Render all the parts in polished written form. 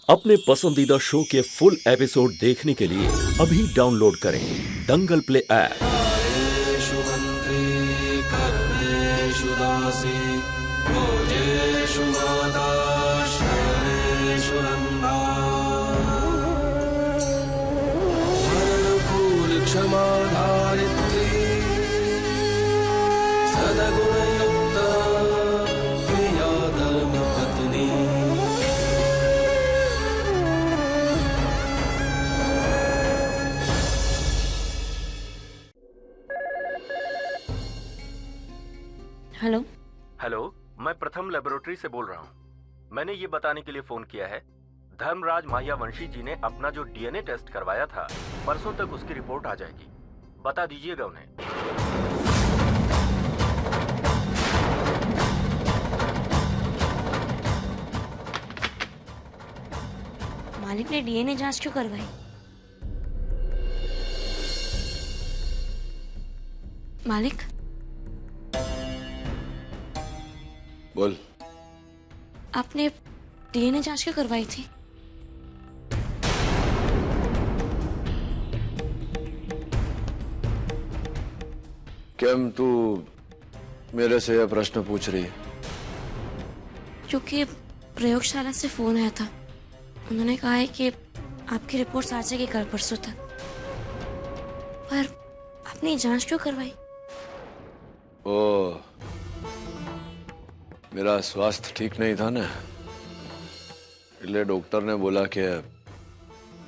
अपने पसंदीदा शो के फुल एपिसोड देखने के लिए अभी डाउनलोड करें दंगल प्ले ऐप। कार्येषु मन्त्रे कर्मेषु दासी भोजेषु माता शयनेषु नन्दा वरनुकूलक्षमा धारित्री सद्गुणयुक्ता प्रिया धर्मपत्नी। हेलो। हेलो, मैं प्रथम लेबोरेटरी से बोल रहा हूँ। मैंने ये बताने के लिए फोन किया है, धर्मराज माह्यावंशी जी ने अपना जो डीएनए टेस्ट करवाया था, परसों तक उसकी रिपोर्ट आ जाएगी। बता दीजिएगा उन्हें। मालिक ने डीएनए जांच क्यों करवाई? मालिक, बोल। आपने डीएनए जांच क्यों करवाई थी? क्यों तू मेरे से यह प्रश्न पूछ रही है? क्योंकि प्रयोगशाला से फोन आया था। उन्होंने कहा है कि आपकी रिपोर्ट आ जाएगी कल परसों तक। पर आपने जांच क्यों करवाई? ओ, मेरा स्वास्थ्य ठीक नहीं था ना, इसलिए डॉक्टर ने बोला कि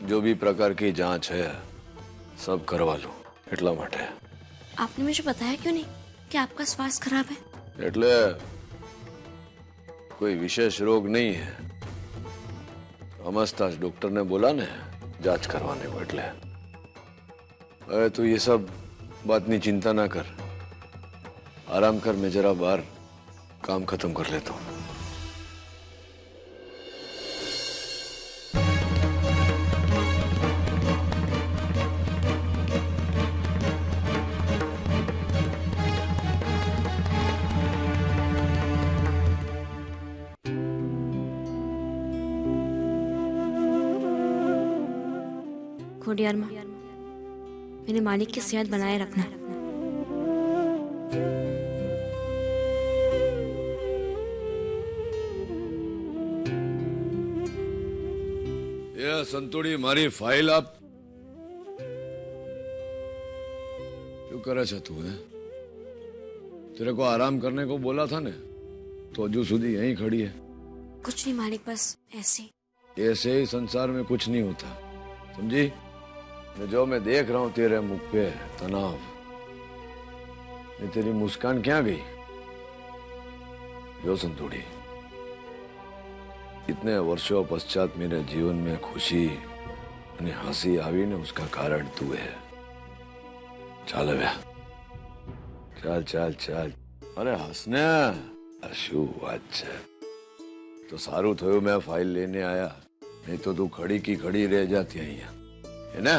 जो भी प्रकार की जांच है सब करवा लो। એટલા માટે आपने मुझे बताया क्यों नहीं कि आपका स्वास्थ्य खराब है? એટલે कोई विशेष रोग नहीं है। समझता डॉक्टर ने बोला ने जांच करवाने को, એટલે अरे तू ये सब बात की चिंता ना कर, आराम कर। मैं जरा बाहर काम खत्म कर लेता हूँ। खोडियार माँ, मेरे मालिक की सेहत बनाए रखना। ये संतोड़ी मारी फाइल आप क्यों करे छे तू? है तेरे को आराम करने को बोला था ने, तो हजू सुधी यहीं खड़ी है। कुछ नहीं मालिक, बस ऐसे। ऐसे ही संसार में कुछ नहीं होता, समझी? जो मैं देख रहा हूं तेरे मुख पे तनाव, ये तेरी मुस्कान क्या गई? जो संतोड़ी, इतने वर्षों पश्चात मेरे जीवन में खुशी અને हंसी આવી ने, उसका कारण तू है। ચાલ હવે, ચાલ ચાલ ચાલ। અરે હસને, શું વાત છે? તો સારું થયું मैं फाइल लेने आया, नहीं तो तू खड़ी की खड़ी रह जाती અહીંયા, है ना?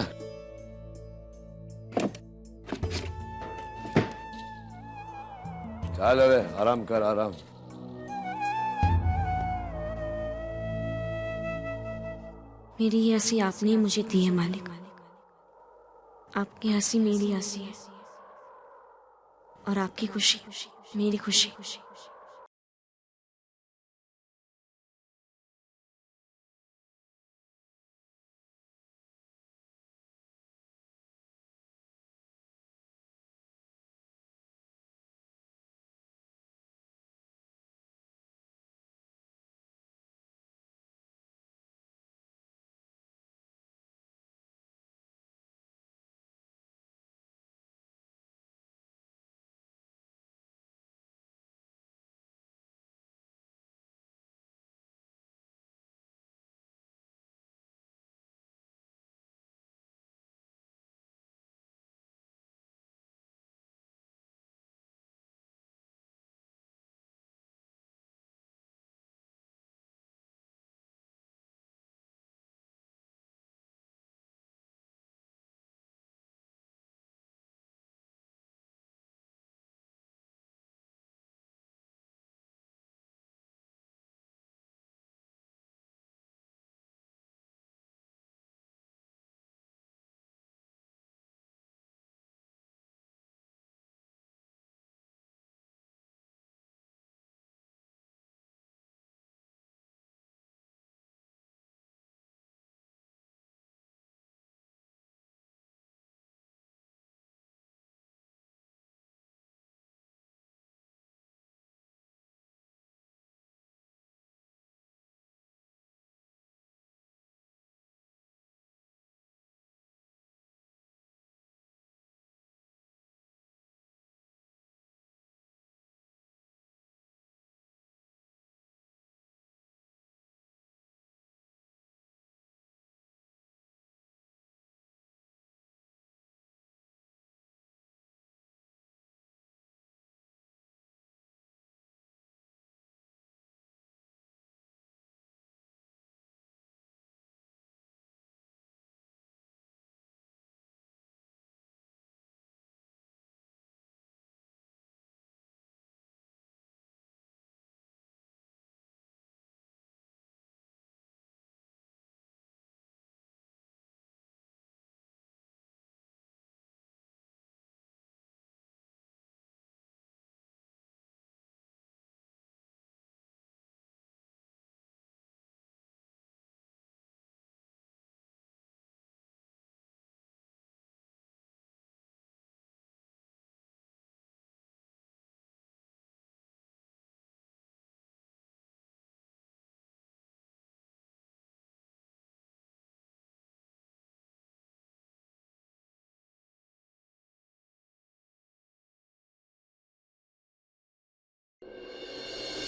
ચાલ હવે आराम कर, आराम। मेरी ये हंसी आपने ही मुझे दी है मालिक। आपकी हंसी मेरी हंसी है और आपकी खुशी मेरी खुशी।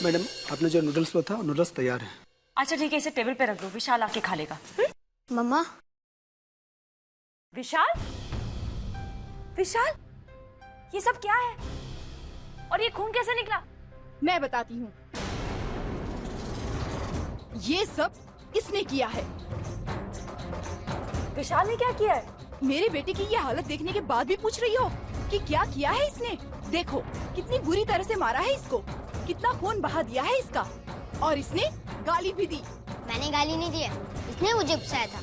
मैडम आपने जो नूडल्स बोला था नूडल्स तैयार है। अच्छा ठीक है, इसे टेबल पे रख दो, विशाल आके खा लेगा। मम्मा विशाल, विशाल, ये सब क्या है और ये खून कैसे निकला? मैं बताती हूँ। ये सब इसने किया है। विशाल ने क्या किया है? मेरे बेटे की ये हालत देखने के बाद भी पूछ रही हो कि क्या किया है इसने? देखो कितनी बुरी तरह से मारा है इसको, कितना खून बहा दिया है इसका, और इसने गाली भी दी। मैंने गाली नहीं दी है, इसने मुझे उकसाया था।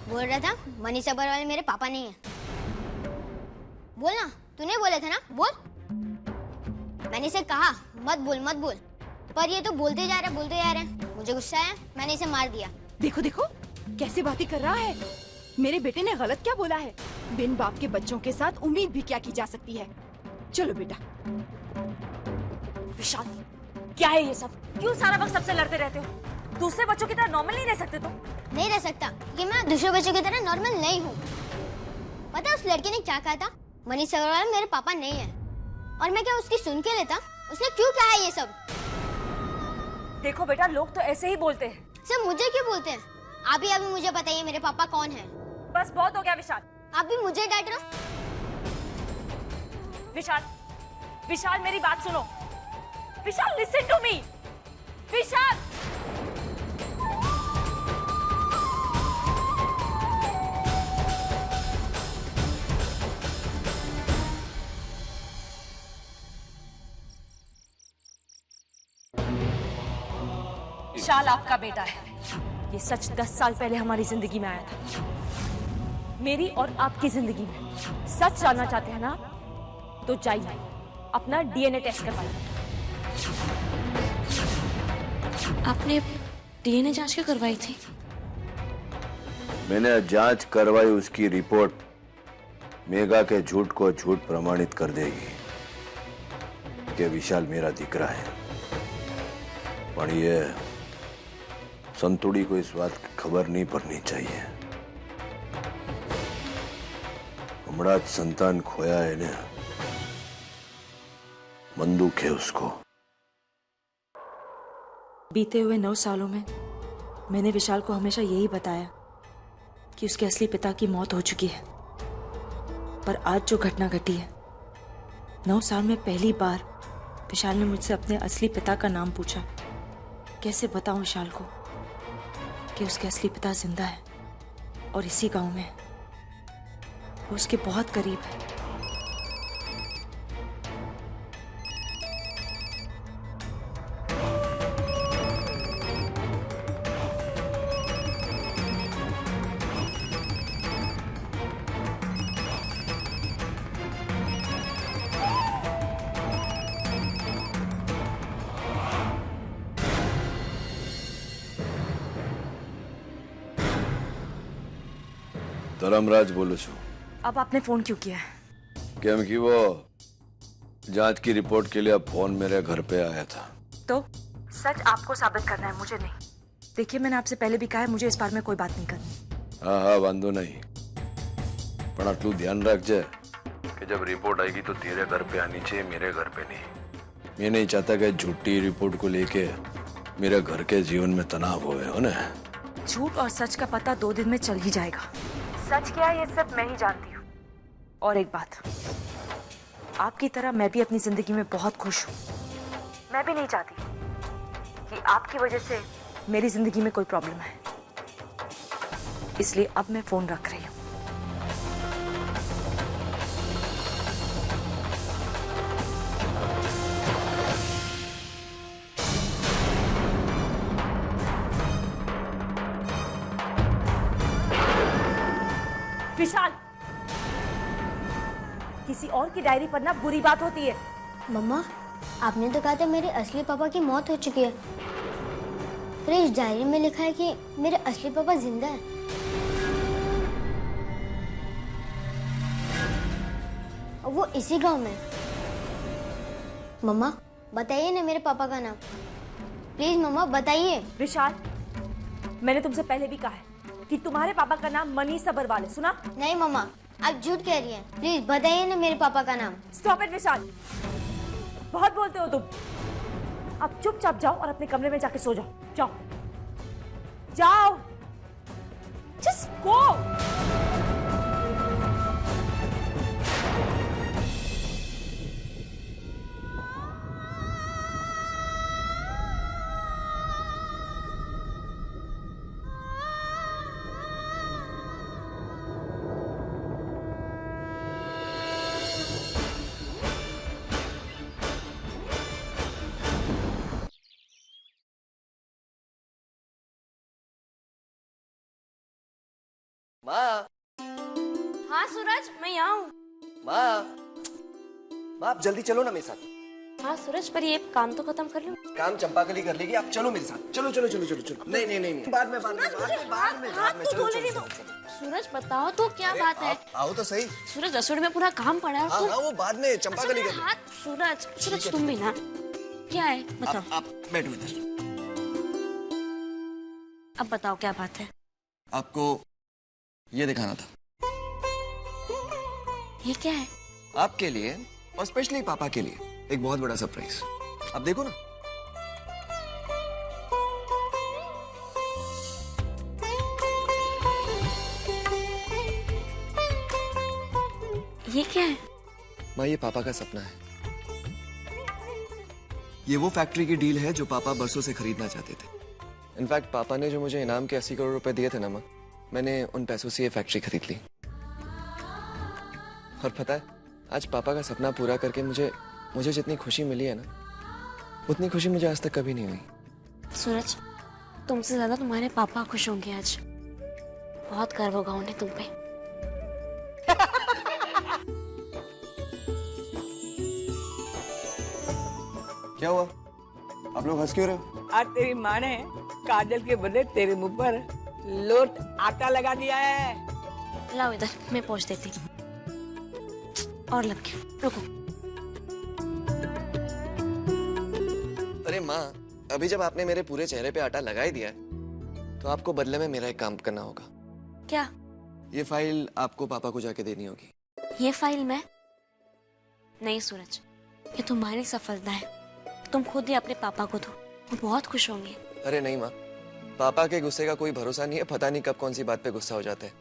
बोल रहा था मनीष अग्रवाल मेरे पापा नहीं है। बोल ना, तूने बोला था ना, बोल। मैंने इसे कहा मत बोल मत बोल, पर ये तो बोलते जा रहा है। मुझे गुस्सा आया, मैंने इसे मार दिया। देखो देखो कैसे बातें कर रहा है। मेरे बेटे ने गलत क्या बोला है? बिन बाप के बच्चों के साथ उम्मीद भी क्या की जा सकती है। चलो बेटा। विशाल, क्या है ये सब? क्यों सारा वक्त सबसे लड़ते रहते हो? दूसरे बच्चों की तरह नॉर्मल नहीं रह सकते तुम? नहीं रह सकता कि मैं दूसरे बच्चों की तरह नॉर्मल नहीं हूँ। पता है उस लड़के ने क्या कहा था? मनीष अग्रवाल मेरे पापा नहीं है। और मैं क्या उसकी सुन के लेता? उसने क्यों कहा है ये सब? देखो बेटा, लोग तो ऐसे ही बोलते हैं। सब मुझे क्यों बोलते हैं? आप ही अभी मुझे बताइए मेरे पापा कौन है? बस बहुत हो गया विशाल। आप भी मुझे डांट रहे हो? विशाल, विशाल मेरी बात सुनो। विशाल लिसन टू मी। विशाल, विशाल आपका बेटा है। ये सच 10 साल पहले हमारी जिंदगी में आया था, मेरी और आपकी जिंदगी में। सच जानना चाहते हैं ना, तो जाइए अपना डीएनए टेस्ट करवाइए। आपने डीएनए जांच क्यों करवाई थी? मैंने जांच करवाई, उसकी रिपोर्ट मेघा के झूठ को झूठ प्रमाणित कर देगी कि विशाल मेरा दिकरा है। पर ये संतुड़ी को इस बात की खबर नहीं पड़नी चाहिए। हमारा संतान खोया है ना, बंदूक है उसको। बीते हुए 9 सालों में मैंने विशाल को हमेशा यही बताया कि उसके असली पिता की मौत हो चुकी है। पर आज जो घटना घटी है, 9 साल में पहली बार विशाल ने मुझसे अपने असली पिता का नाम पूछा। कैसे बताऊं विशाल को कि उसके असली पिता जिंदा है और इसी गांव में है। वो उसके बहुत करीब है। धर्मराज बोलो छो। अब आपने फोन क्यों किया है? केम की वो जांच की रिपोर्ट के लिए अब फोन मेरे घर पे आया था। तो सच आपको साबित करना है, मुझे नहीं। देखिए मैंने आपसे पहले भी कहा है, मुझे इस बारे में कोई बात नहीं करनी। हाँ वांधो नहीं, पर आटलू ध्यान रखजे कि जब रिपोर्ट आएगी तो तेरे घर पे आनी चाहिए, मेरे घर पे नहीं। मैं नहीं चाहता कि झूठी रिपोर्ट को लेके मेरे घर के जीवन में तनाव होए हो ना। झूठ और सच का पता 2 दिन में चल ही जाएगा। सच क्या है ये सब मैं ही जानती हूँ। और एक बात, आपकी तरह मैं भी अपनी जिंदगी में बहुत खुश हूँ। मैं भी नहीं चाहती कि आपकी वजह से मेरी जिंदगी में कोई प्रॉब्लम है। इसलिए अब मैं फोन रख रही हूँ। विशाल, किसी और की डायरी पढ़ना बुरी बात होती है। मम्मा, आपने तो कहा था मेरे असली पापा की मौत हो चुकी है। फिर इस डायरी में लिखा है कि मेरे असली पापा जिंदा है। और वो इसी गांव में। मम्मा बताइए ना मेरे पापा का नाम, प्लीज मम्मा बताइए। विशाल, मैंने तुमसे पहले भी कहा है कि तुम्हारे पापा का नाम मनीष अग्रवाल है, सुना? नहीं मम्मा, आप झूठ कह रही हैं। प्लीज बताइए ना मेरे पापा का नाम। स्टॉप इट विशाल, बहुत बोलते हो तुम। आप चुपचाप जाओ और अपने कमरे में जाके सो जाओ। जाओ जाओ, जस्ट गो। माँ, हाँ सूरज, मैं यहाँ हूँ। माँ आप जल्दी चलो ना मेरे साथ। हाँ सूरज, पर ये काम तो खत्म कर लूँ। काम चंपा कली कर लेगी, आप चलो मेरे साथ। चलो चलो चलो चलो चलो। नहीं नहीं नहीं, बाद में सूरज बताओ तो क्या बात है? आओ तो सही। सूरज रसोई में पूरा काम पड़ा है। हाँ वो बाद में चंपा कली कर। हाथ सूरज, सूरज तुम भी ना, क्या है बताओ। आप बैठो इधर। अब बताओ क्या बात है? आपको ये दिखाना था। ये क्या है? आपके लिए और स्पेशली पापा के लिए एक बहुत बड़ा सरप्राइज। आप देखो ना। ये क्या है? माँ ये पापा का सपना है। ये वो फैक्ट्री की डील है जो पापा बरसों से खरीदना चाहते थे। इनफैक्ट पापा ने जो मुझे इनाम के 80 करोड़ रुपए दिए थे ना माँ, मैंने उन पैसों से ये फैक्ट्री खरीद ली। और पता है आज पापा का सपना पूरा करके मुझे जितनी खुशी मिली है ना, उतनी खुशी मुझे आज तक कभी नहीं हुई। सूरज, तुमसे ज्यादा तुम्हारे पापा खुश होंगे आज। बहुत गर्व होगा उन्हें तुम पे। क्या हुआ? आप लोग हंस क्यों रहे हो? आज तेरी माँ ने काजल के बदले तेरे मुंह पर लोट आटा लगा दिया है। लाओ इधर, मैं पहुंच देती हूँ। और लग गया, रुको। अरे माँ, अभी जब आपने मेरे पूरे चेहरे पे आटा लगा ही दिया है, तो आपको बदले में मेरा एक काम करना होगा। क्या? ये फाइल आपको पापा को जाके देनी होगी। ये फाइल मैं? नहीं सूरज, ये तुम्हारी सफलता है। तुम खुद ही अपने पापा को दो, वो बहुत खुश होंगे। अरे नहीं माँ, पापा के गुस्से का कोई भरोसा नहीं है। पता नहीं कब कौन सी बात पे गुस्सा हो जाते हैं।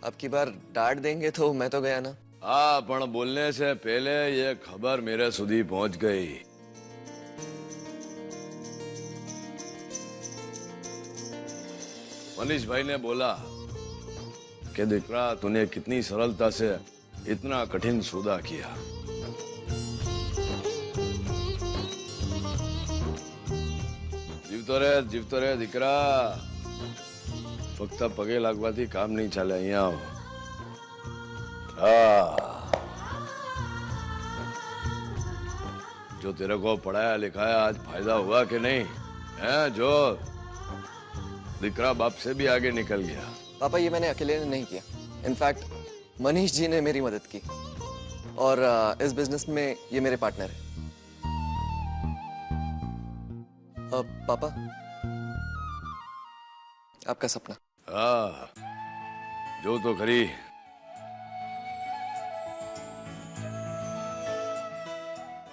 अब की बार डांट देंगे तो मैं तो गया ना। हाँ, पण बोलने से पहले ये खबर मेरे सुधी पहुंच गई। मनीष भाई ने बोला कि दिकरा तूने कितनी सरलता से इतना कठिन सौदा किया। जीवतो रे दिकरा, फक्त पगे लागवाથી काम नहीं ચાલે। અહીંયા आओ। जो तेरे को पढ़ाया लिखाया आज फायदा हुआ कि नहीं है? जो दिकरा बाप से भी आगे निकल गया। पापा ये मैंने अकेले ने नहीं किया। इनफैक्ट मनीष जी ने मेरी मदद की और इस बिजनेस में ये मेरे पार्टनर है। पापा, आपका सपना। हाँ, जो तो खरी।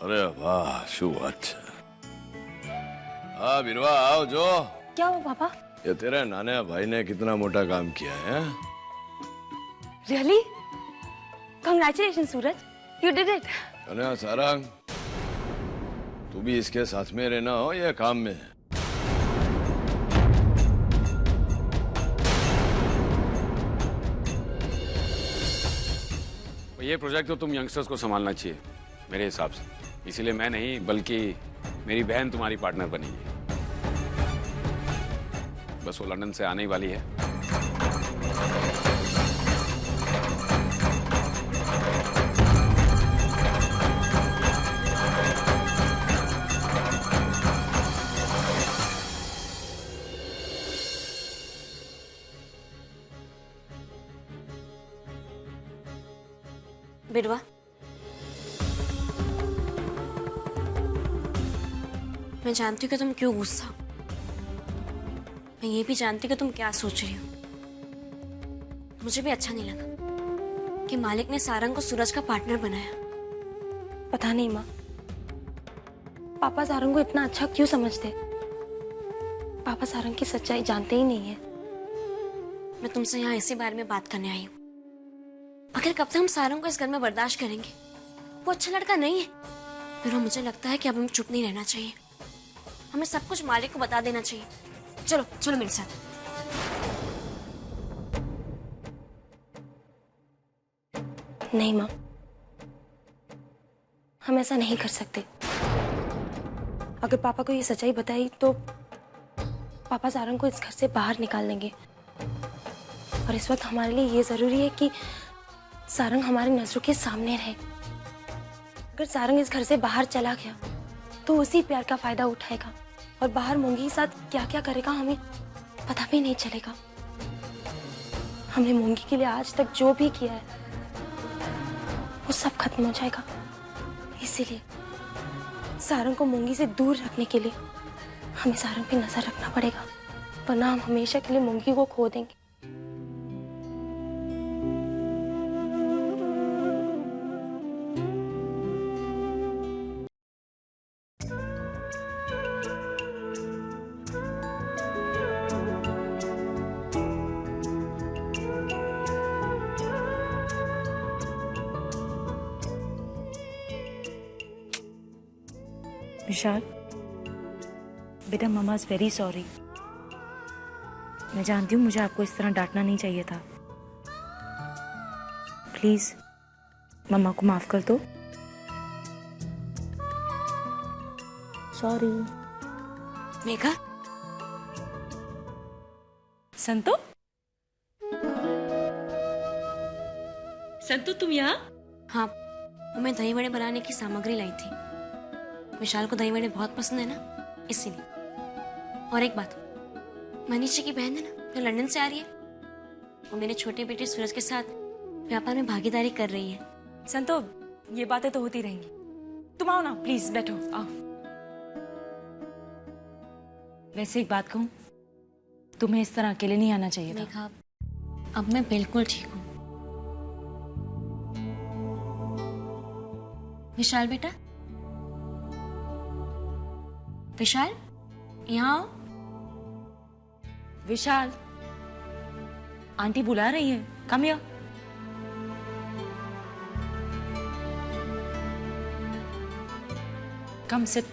अरे वाह, शू बात है। हाँ बिरवा, आओ जो। क्या हुआ पापा? ये तेरे नाने भाई ने कितना मोटा काम किया है। Really? Congratulation Suraj, you did it. अरे सारंग, तू भी इसके साथ में रहना हो ये काम में। ये प्रोजेक्ट तो तुम यंगस्टर्स को संभालना चाहिए मेरे हिसाब से। इसीलिए मैं नहीं बल्कि मेरी बहन तुम्हारी पार्टनर बनेगी। बस वो लंदन से आने ही वाली है। बिरवा, मैं जानती हूँ कि तुम क्यों गुस्सा हो। मैं ये भी जानती हूँ कि तुम क्या सोच रही हो। मुझे भी अच्छा नहीं लगा कि मालिक ने सारंग को सूरज का पार्टनर बनाया। पता नहीं माँ, पापा सारंग को इतना अच्छा क्यों समझते? पापा सारंग की सच्चाई जानते ही नहीं है। मैं तुमसे यहाँ इसी बारे में बात करने आई हूँ। आखिर कब तक हम सारंग को इस घर में बर्दाश्त करेंगे? वो अच्छा लड़का नहीं है। फिर मुझे लगता है कि अब हमें चुप नहीं रहना चाहिए। हमें सब कुछ मालिक को बता देना चाहिए। चलो चलो मेरे साथ। नहीं माँ, हम ऐसा नहीं कर सकते। अगर पापा को ये सच्चाई बताई तो पापा सारंग को इस घर से बाहर निकाल देंगे। और इस वक्त हमारे लिए ये जरूरी है कि सारंग हमारी नजरों के सामने रहे। अगर सारंग इस घर से बाहर चला गया तो उसी प्यार का फायदा उठाएगा और बाहर मूंगी के साथ क्या क्या करेगा हमें पता भी नहीं चलेगा। हमने मूंगी के लिए आज तक जो भी किया है वो सब खत्म हो जाएगा। इसीलिए सारंग को मूंगी से दूर रखने के लिए हमें सारंग पे नजर रखना पड़ेगा, वरना हम हमेशा के लिए मूंगी को खो देंगे। विशाल, बेटा मम्मा इज वेरी सॉरी। मैं जानती हूँ मुझे आपको इस तरह डांटना नहीं चाहिए था। प्लीज मम्मा को माफ कर दो। सॉरी। मेघा, संतो, संतो तुम यहाँ? हाँ, वो मैं दही वड़े बनाने की सामग्री लाई थी। विशाल को दही वड़े बहुत पसंद है ना, इसीलिए। और एक बात, मनीषा की बहन है ना जो लंदन से आ रही है, वो मेरे छोटे बेटे सूरज के साथ व्यापार में भागीदारी कर रही है। संतो, ये बातें तो होती रहेंगी। तुम आओ ना, प्लीज बैठो, आओ। वैसे एक बात कहूं, तुम्हें इस तरह अकेले नहीं आना चाहिए था। मेघा, अब मैं बिल्कुल ठीक हूँ। विशाल बेटा, विशाल यहाँ आओ। विशाल, आंटी बुला रही है, कम हियर। Come sit.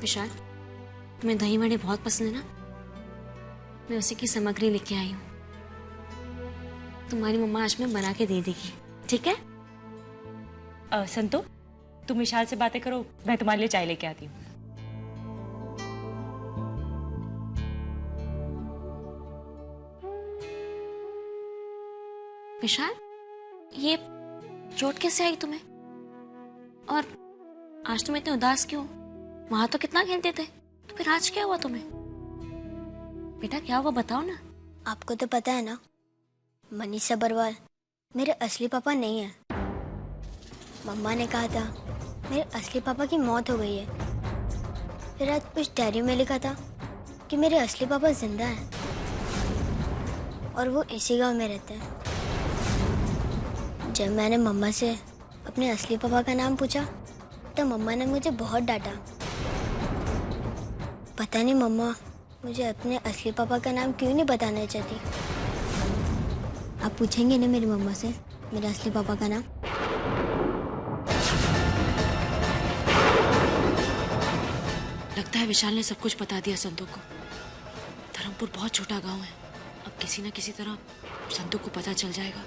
विशाल, तुम्हें दही वड़े बहुत पसंद है ना, मैं उसी की सामग्री लेके आई हूँ। तुम्हारी मम्मा आज में बना के दे देगी, ठीक है? संतो, तुम विशाल से बातें करो, मैं तुम्हारे लिए चाय लेके आती हूँ। विशाल, ये चोट कैसे आई तुम्हें? और आज तुम इतने उदास क्यों? वहां तो कितना खेलते थे, तो फिर आज क्या हुआ तुम्हें? बेटा क्या हुआ, बताओ ना। आपको तो पता है ना, मनीष सब्रवाल मेरे असली पापा नहीं है। मम्मा ने कहा था मेरे असली पापा की मौत हो गई है। फिर आज कुछ डायरी में लिखा था कि मेरे असली पापा जिंदा हैं और वो इसी गांव में रहते हैं। जब मैंने मम्मा से अपने असली पापा का नाम पूछा तो मम्मा ने मुझे बहुत डांटा। पता नहीं मम्मा मुझे अपने असली पापा का नाम क्यों नहीं बताना चाहती। आप पूछेंगे ना मेरी मम्मा से मेरे असली पापा का नाम? लगता है विशाल ने सब कुछ बता दिया संतों को। धर्मपुर बहुत छोटा गांव है, अब किसी न किसी तरह संतों को पता चल जाएगा।